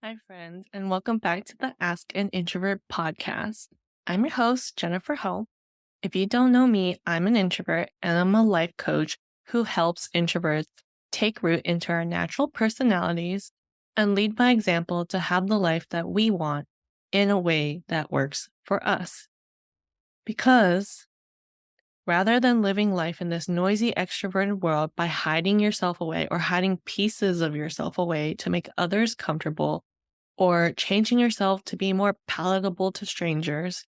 Hi, friends, and welcome back to the Ask an Introvert podcast. I'm your host, Jennifer Ho. If you don't know me, I'm an introvert and I'm a life coach who helps introverts take root into our natural personalities and lead by example to have the life that we want in a way that works for us. Because rather than living life in this noisy, extroverted world by hiding yourself away or hiding pieces of yourself away to make others comfortable, or changing yourself to be more palatable to strangers,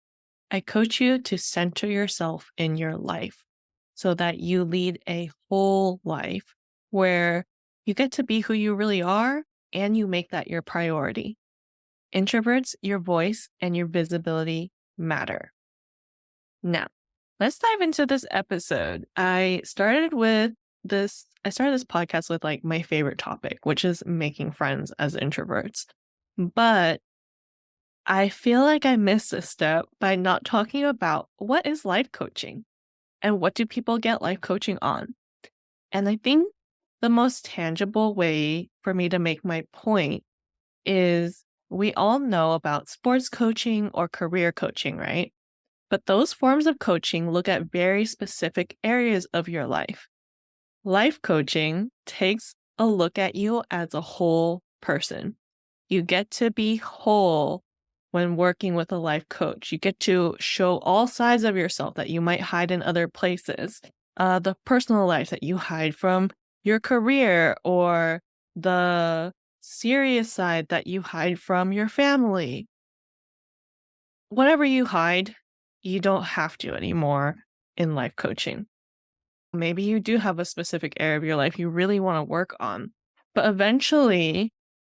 I coach you to center yourself in your life so that you lead a whole life where you get to be who you really are and you make that your priority. Introverts, your voice and your visibility matter. Now, let's dive into this episode. I started this podcast with like my favorite topic, which is making friends as introverts. But I feel like I missed a step by not talking about what is life coaching and what do people get life coaching on. And I think the most tangible way for me to make my point is we all know about sports coaching or career coaching, right? But those forms of coaching look at very specific areas of your life. Life coaching takes a look at you as a whole person. You get to be whole when working with a life coach. You get to show all sides of yourself that you might hide in other places. The personal life that you hide from your career, or the serious side that you hide from your family. Whatever you hide, you don't have to anymore in life coaching. Maybe you do have a specific area of your life you really want to work on, but eventually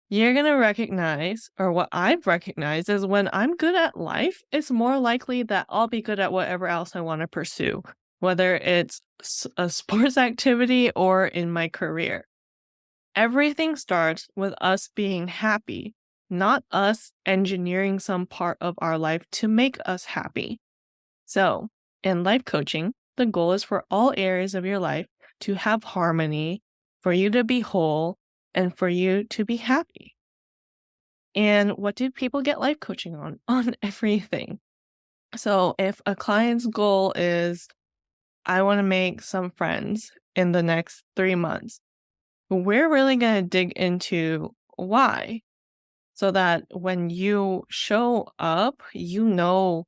you're going to recognize, or what I've recognized is when I'm good at life, it's more likely that I'll be good at whatever else I want to pursue, whether it's a sports activity or in my career. Everything starts with us being happy, not us engineering some part of our life to make us happy. So, in life coaching, the goal is for all areas of your life to have harmony, for you to be whole, and for you to be happy. And what do people get life coaching on? On everything. So if a client's goal is, I want to make some friends in the next 3 months, we're really going to dig into why, so that when you show up, you know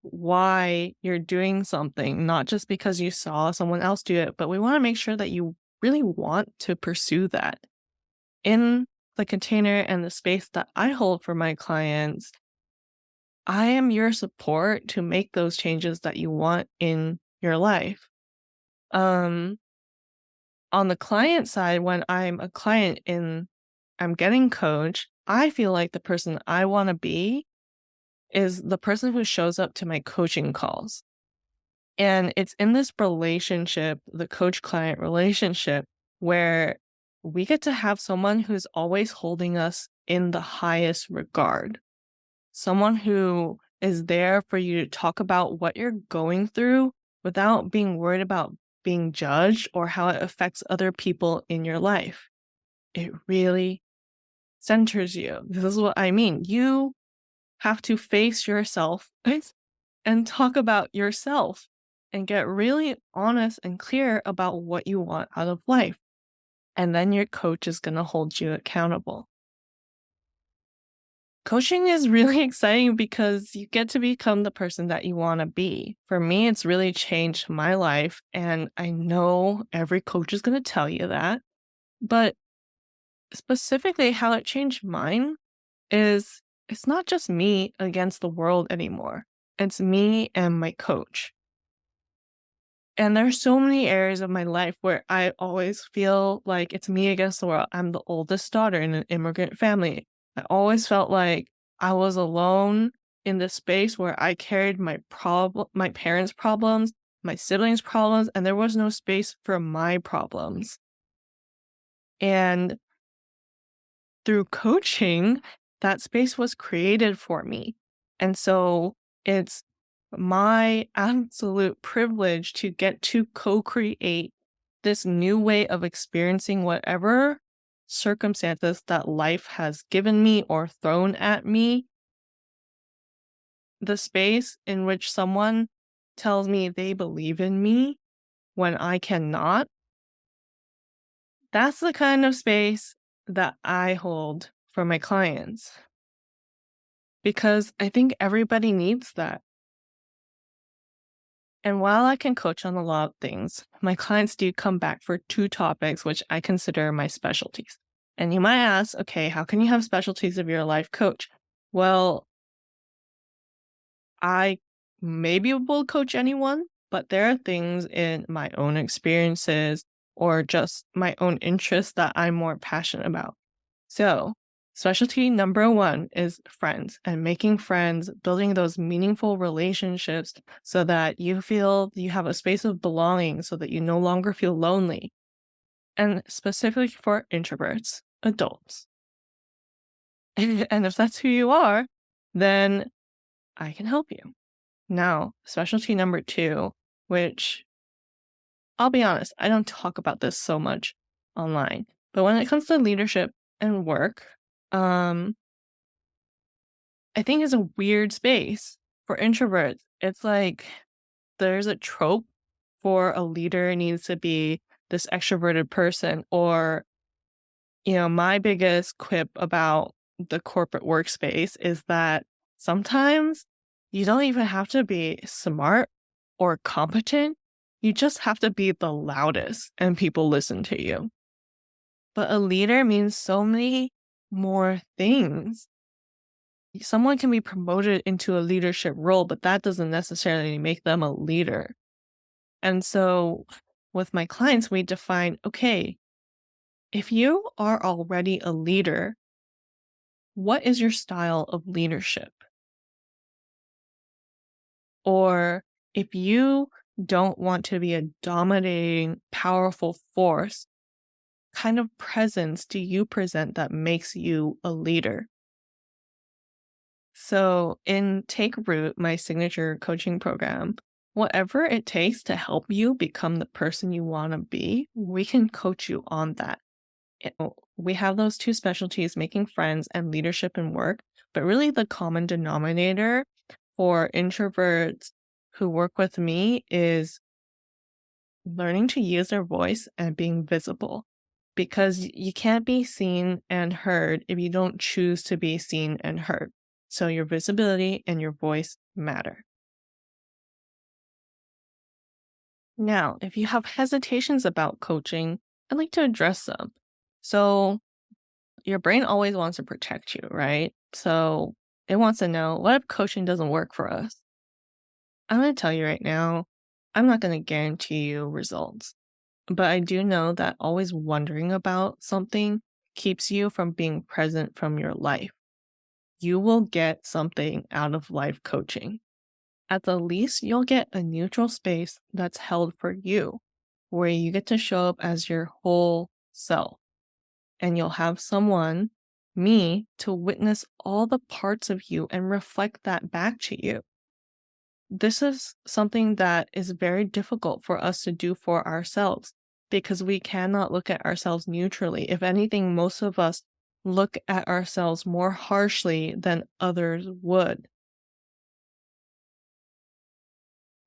why you're doing something, not just because you saw someone else do it, but we want to make sure that you really want to pursue that. In the container and the space that I hold for my clients, I am your support to make those changes that you want in your life. Um, on the client side, when I'm a client and I'm getting coached, I feel like the person I want to be is the person who shows up to my coaching calls. And it's in this relationship, the coach client relationship, where we get to have someone who's always holding us in the highest regard. Someone who is there for you to talk about what you're going through without being worried about being judged or how it affects other people in your life. It really centers you. This is what I mean. You have to face yourself and talk about yourself and get really honest and clear about what you want out of life. And then your coach is going to hold you accountable. Coaching is really exciting because you get to become the person that you want to be. For me, it's really changed my life. And I know every coach is going to tell you that. But specifically, how it changed mine is it's not just me against the world anymore. It's me and my coach. And there's so many areas of my life where I always feel like it's me against the world. I'm the oldest daughter in an immigrant family. I always felt like I was alone in this space where I carried my parents' problems, my siblings' problems, and there was no space for my problems. And through coaching, that space was created for me. And so it's my absolute privilege to get to co-create this new way of experiencing whatever circumstances that life has given me or thrown at me, the space in which someone tells me they believe in me when I cannot, that's the kind of space that I hold for my clients because I think everybody needs that. And while I can coach on a lot of things, my clients do come back for two topics, which I consider my specialties. And you might ask, okay, how can you have specialties if you're a life coach? Well, I maybe will coach anyone, but there are things in my own experiences or just my own interests that I'm more passionate about. So, specialty number one is friends and making friends, building those meaningful relationships so that you feel you have a space of belonging so that you no longer feel lonely. And specifically for introverts, adults. And if that's who you are, then I can help you. Now, specialty number two, which I'll be honest, I don't talk about this so much online, but when it comes to leadership and work, um, I think is a weird space for introverts. It's like there's a trope for a leader needs to be this extroverted person or my biggest quip about the corporate workspace is that sometimes you don't even have to be smart or competent. You just have to be the loudest and people listen to you. But a leader means so many more things. Someone can be promoted into a leadership role, but that doesn't necessarily make them a leader. And so with my clients, we define okay, if you are already a leader, what is your style of leadership? Or if you don't want to be a dominating, powerful force, kind of presence do you present that makes you a leader? So in Take Root, my signature coaching program, whatever it takes to help you become the person you want to be, we can coach you on that. We have those two specialties, making friends and leadership and work, but really the common denominator for introverts who work with me is learning to use their voice and being visible because you can't be seen and heard if you don't choose to be seen and heard. So your visibility and your voice matter. Now, if you have hesitations about coaching, I'd like to address them. So your brain always wants to protect you, right? So it wants to know what if coaching doesn't work for us? I'm going to tell you right now, I'm not going to guarantee you results, but I do know that always wondering about something keeps you from being present from your life. You will get something out of life coaching. At the least, you'll get a neutral space that's held for you, where you get to show up as your whole self. And you'll have someone, me, to witness all the parts of you and reflect that back to you. This is something that is very difficult for us to do for ourselves because we cannot look at ourselves neutrally. If anything, most of us look at ourselves more harshly than others would.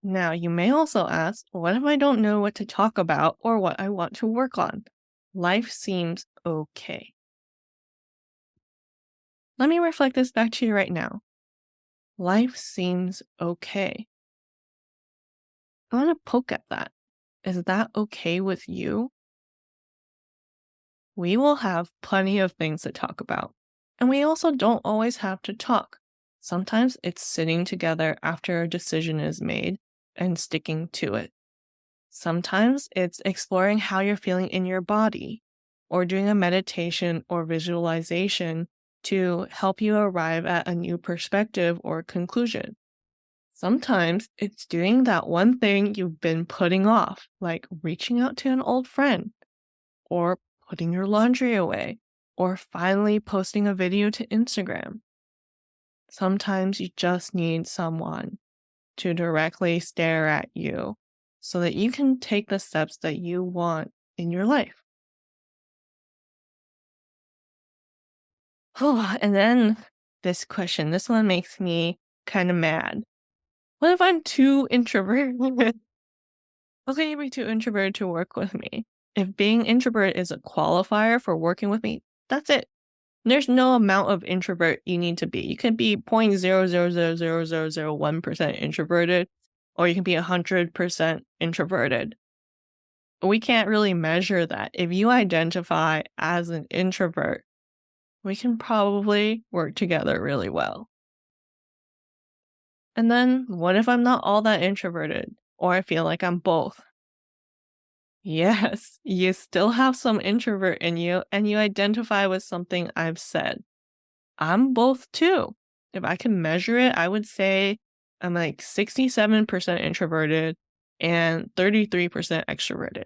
Now, you may also ask, what if I don't know what to talk about or what I want to work on? Life seems okay. Let me reflect this back to you right now. Life seems okay. I want to poke at that. Is that okay with you? We will have plenty of things to talk about. And we also don't always have to talk. Sometimes it's sitting together after a decision is made and sticking to it. Sometimes it's exploring how you're feeling in your body or doing a meditation or visualization to help you arrive at a new perspective or conclusion. Sometimes it's doing that one thing you've been putting off, like reaching out to an old friend or putting your laundry away or finally posting a video to Instagram. Sometimes you just need someone to directly stare at you so that you can take the steps that you want in your life. And then this question, this one makes me kind of mad. What if I'm too introverted? How can you be too introverted to work with me? If being introvert is a qualifier for working with me, that's it. There's no amount of introvert you need to be. You can be 0.0000001% introverted, or you can be 100% introverted. We can't really measure that. If you identify as an introvert, we can probably work together really well. And then what if I'm not all that introverted, or I feel like I'm both? Yes, you still have some introvert in you, and you identify with something I've said. I'm both too. If I can measure it, I would say I'm like 67% introverted and 33% extroverted.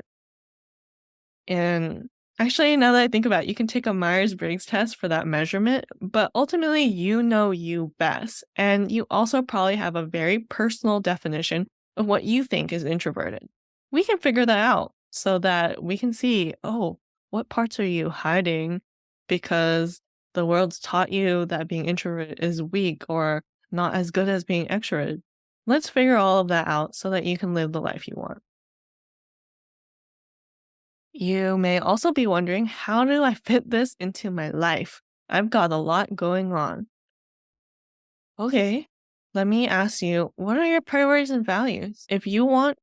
And actually, now that I think about it, you can take a Myers-Briggs test for that measurement, but ultimately, you know you best. And you also probably have a very personal definition of what you think is introverted. We can figure that out so that we can see, oh, what parts are you hiding because the world's taught you that being introverted is weak or not as good as being extroverted. Let's figure all of that out so that you can live the life you want. You may also be wondering, how do I fit this into my life? I've got a lot going on. Okay, let me ask you, what are your priorities and values? If you want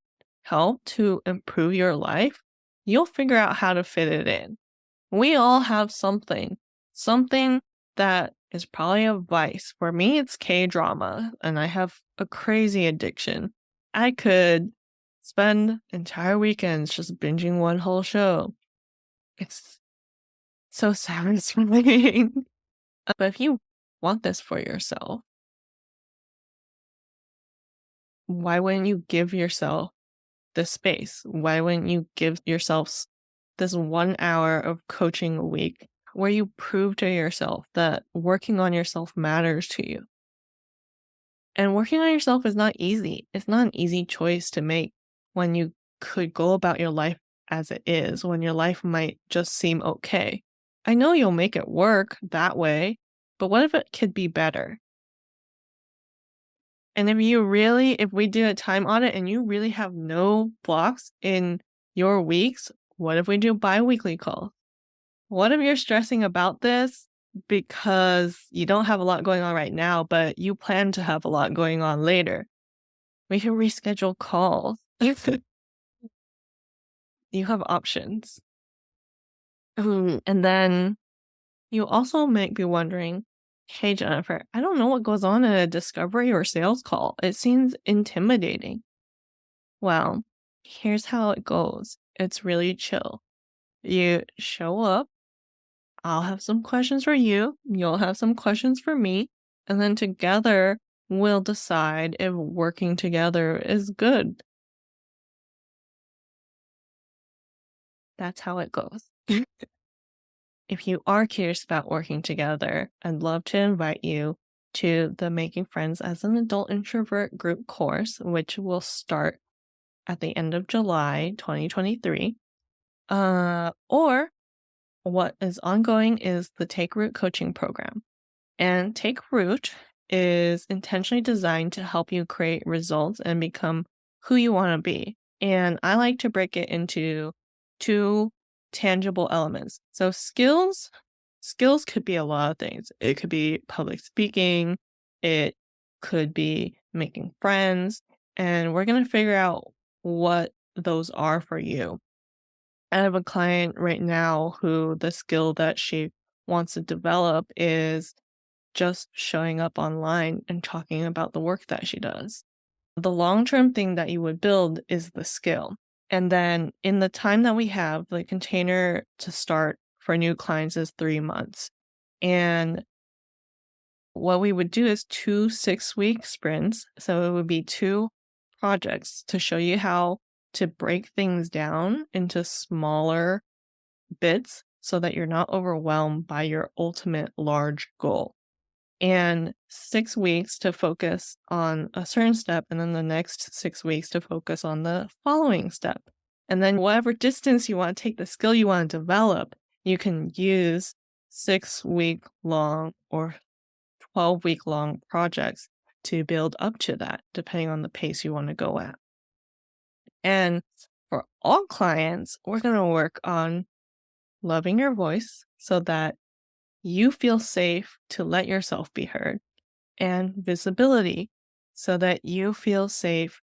help to improve your life, you'll figure out how to fit it in. We all have something that is probably a vice. For me, it's K drama, and I have a crazy addiction. I could spend entire weekends just binging one whole show. It's so satisfying. But if you want this for yourself, why wouldn't you give yourself this space? Why wouldn't you give yourself this 1 hour of coaching a week where you prove to yourself that working on yourself matters to you? And working on yourself is not easy. It's not an easy choice to make when you could go about your life as it is, when your life might just seem okay. I know you'll make it work that way, but what if it could be better? And if we do a time audit and you really have no blocks in your weeks, what if we do bi-weekly calls? What if you're stressing about this because you don't have a lot going on right now, but you plan to have a lot going on later? We can reschedule calls. You have options. And then you also might be wondering, hey, Jennifer, I don't know what goes on in a discovery or sales call. It seems intimidating. Well, here's how it goes. It's really chill. You show up, I'll have some questions for you, you'll have some questions for me, and then together we'll decide if working together is good. That's how it goes. If you are curious about working together, I'd love to invite you to the Making Friends as an Adult Introvert Group Course, which will start at the end of July 2023. Or what is ongoing is the Take Root coaching program. And Take Root is intentionally designed to help you create results and become who you want to be. And I like to break it into two tangible elements. So skills could be a lot of things. It could be public speaking, it could be making friends, and we're going to figure out what those are for you. I have a client right now who the skill that she wants to develop is just showing up online and talking about the work that she does. The long term thing that you would build is the skill. And then in the time that we have, the container to start for new clients is 3 months. And what we would do is 2 6-week sprints. So it would be two projects to show you how to break things down into smaller bits so that you're not overwhelmed by your ultimate large goal. And 6 weeks to focus on a certain step, and then the next 6 weeks to focus on the following step. And then, whatever distance you want to take, the skill you want to develop, you can use 6-week long or 12-week long projects to build up to that, depending on the pace you want to go at. And for all clients, we're going to work on loving your voice so that you feel safe to let yourself be heard, and visibility so that you feel safe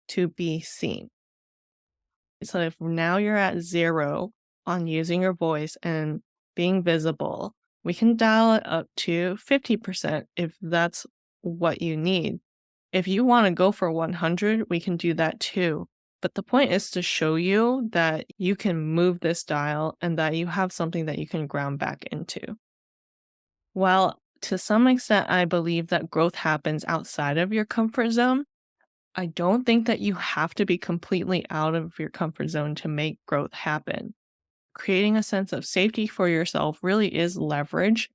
to be seen. So if now you're at 0 on using your voice and being visible, we can dial it up to 50% if that's what you need. If you want to go for 100, we can do that too. But the point is to show you that you can move this dial and that you have something that you can ground back into. While to some extent, I believe that growth happens outside of your comfort zone, I don't think that you have to be completely out of your comfort zone to make growth happen. Creating a sense of safety for yourself really is leverage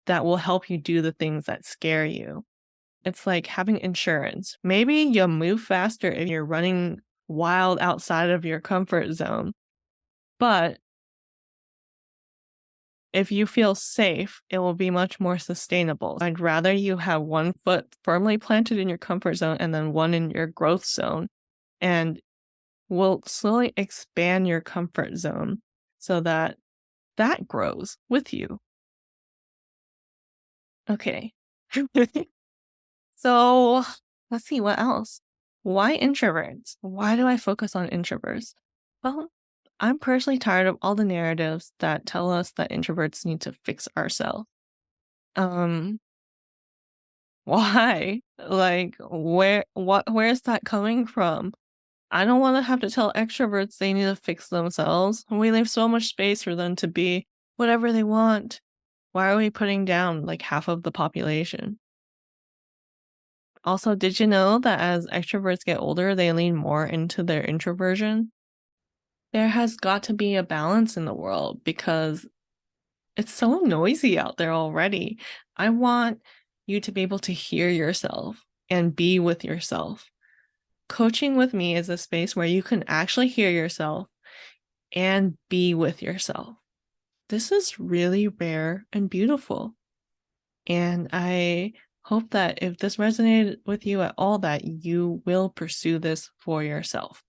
that will help you do the things that scare you. It's like having insurance. Maybe you'll move faster if you're running wild outside of your comfort zone, but if you feel safe, it will be much more sustainable. I'd rather you have one foot firmly planted in your comfort zone and then one in your growth zone, and we'll slowly expand your comfort zone so that that grows with you. Okay. So let's see what else. Why introverts? Why do I focus on introverts? Well, I'm personally tired of all the narratives that tell us that introverts need to fix ourselves. Um, why? Like, where's that coming from? I don't want to have to tell extroverts they need to fix themselves. We leave so much space for them to be whatever they want. Why are we putting down like half of the population? Also, did you know that as extroverts get older, they lean more into their introversion? There has got to be a balance in the world because it's so noisy out there already. I want you to be able to hear yourself and be with yourself. Coaching with me is a space where you can actually hear yourself and be with yourself. This is really rare and beautiful. And I hope that if this resonated with you at all, that you will pursue this for yourself.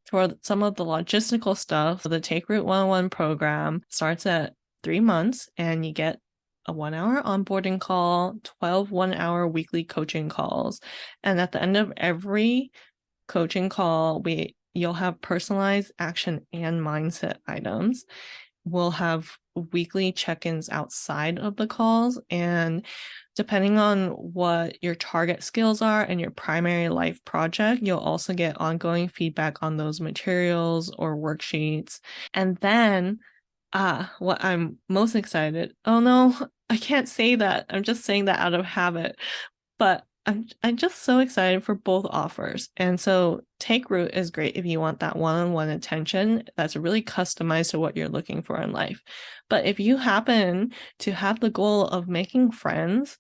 For some of the logistical stuff, the Take Root 101 program starts at 3 months and you get a 1-hour onboarding call, 12 1-hour weekly coaching calls. And at the end of every coaching call, you'll have personalized action and mindset items. We'll have weekly check-ins outside of the calls, and depending on what your target skills are and your primary life project, you'll also get ongoing feedback on those materials or worksheets. And then, what I'm most excited, oh no, I can't say that. I'm just saying that out of habit. But I'm just so excited for both offers. And so Take Root is great if you want that one-on-one attention that's really customized to what you're looking for in life. But if you happen to have the goal of making friends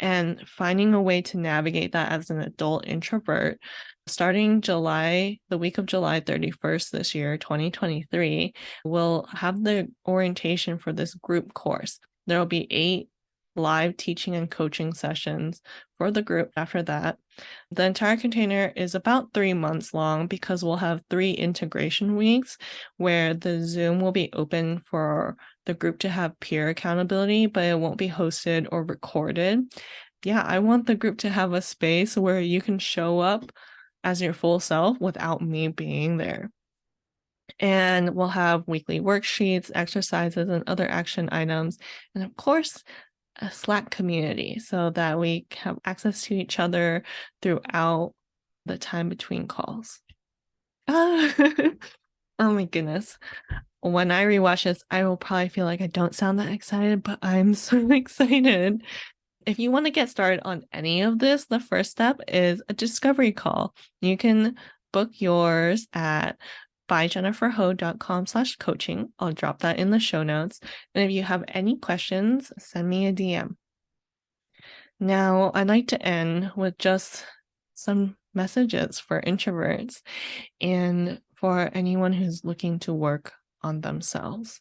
and finding a way to navigate that as an adult introvert, starting the week of July 31st this year, 2023, we'll have the orientation for this group course. There will be 8 live teaching and coaching sessions for the group after that. The entire container is about 3 months long because we'll have 3 integration weeks where the Zoom will be open for the group to have peer accountability, but it won't be hosted or recorded. Yeah, I want the group to have a space where you can show up as your full self without me being there. And we'll have weekly worksheets, exercises, and other action items. And of course, a Slack community so that we have access to each other throughout the time between calls. Oh my goodness. When I rewatch this, I will probably feel like I don't sound that excited, but I'm so excited. If you want to get started on any of this, the first step is a discovery call. You can book yours at byjenniferho.com/coaching. I'll drop that in the show notes. And if you have any questions, send me a DM. Now, I'd like to end with just some messages for introverts and for anyone who's looking to work on themselves.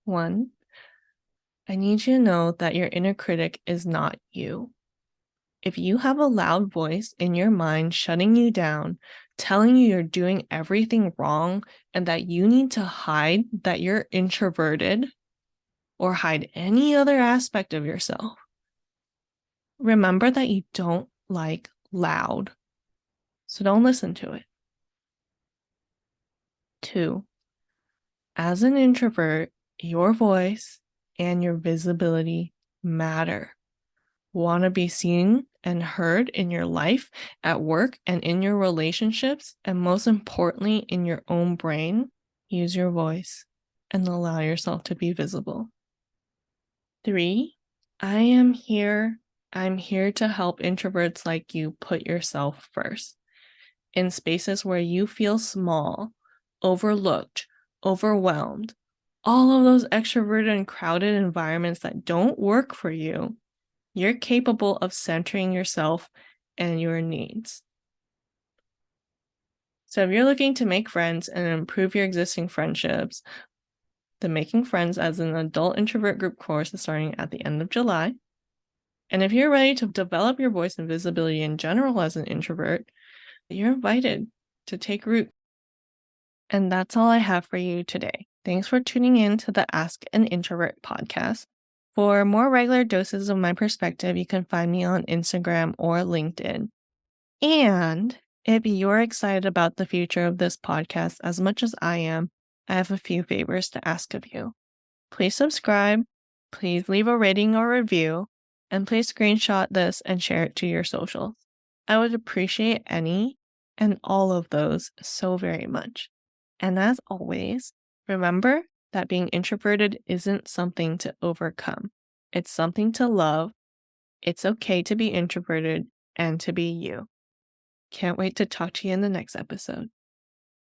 One, I need you to know that your inner critic is not you. If you have a loud voice in your mind shutting you down, telling you you're doing everything wrong and that you need to hide that you're introverted or hide any other aspect of yourself, remember that you don't like loud, so don't listen to it. 2, as an introvert, your voice and your visibility matter. Want to be seen and heard in your life, at work, and in your relationships, and most importantly, in your own brain? Use your voice and allow yourself to be visible. 3, I am here. I'm here to help introverts like you put yourself first. In spaces where you feel small, overlooked, overwhelmed, all of those extroverted and crowded environments that don't work for you, you're capable of centering yourself and your needs. So if you're looking to make friends and improve your existing friendships, the Making Friends as an Adult Introvert Group Course is starting at the end of July. And if you're ready to develop your voice and visibility in general as an introvert, you're invited to take root. And that's all I have for you today. Thanks for tuning in to the Ask an Introvert podcast. For more regular doses of my perspective, you can find me on Instagram or LinkedIn. And if you're excited about the future of this podcast as much as I am, I have a few favors to ask of you. Please subscribe, please leave a rating or review, and please screenshot this and share it to your socials. I would appreciate any and all of those so very much. And as always, remember that being introverted isn't something to overcome. It's something to love. It's okay to be introverted and to be you. Can't wait to talk to you in the next episode.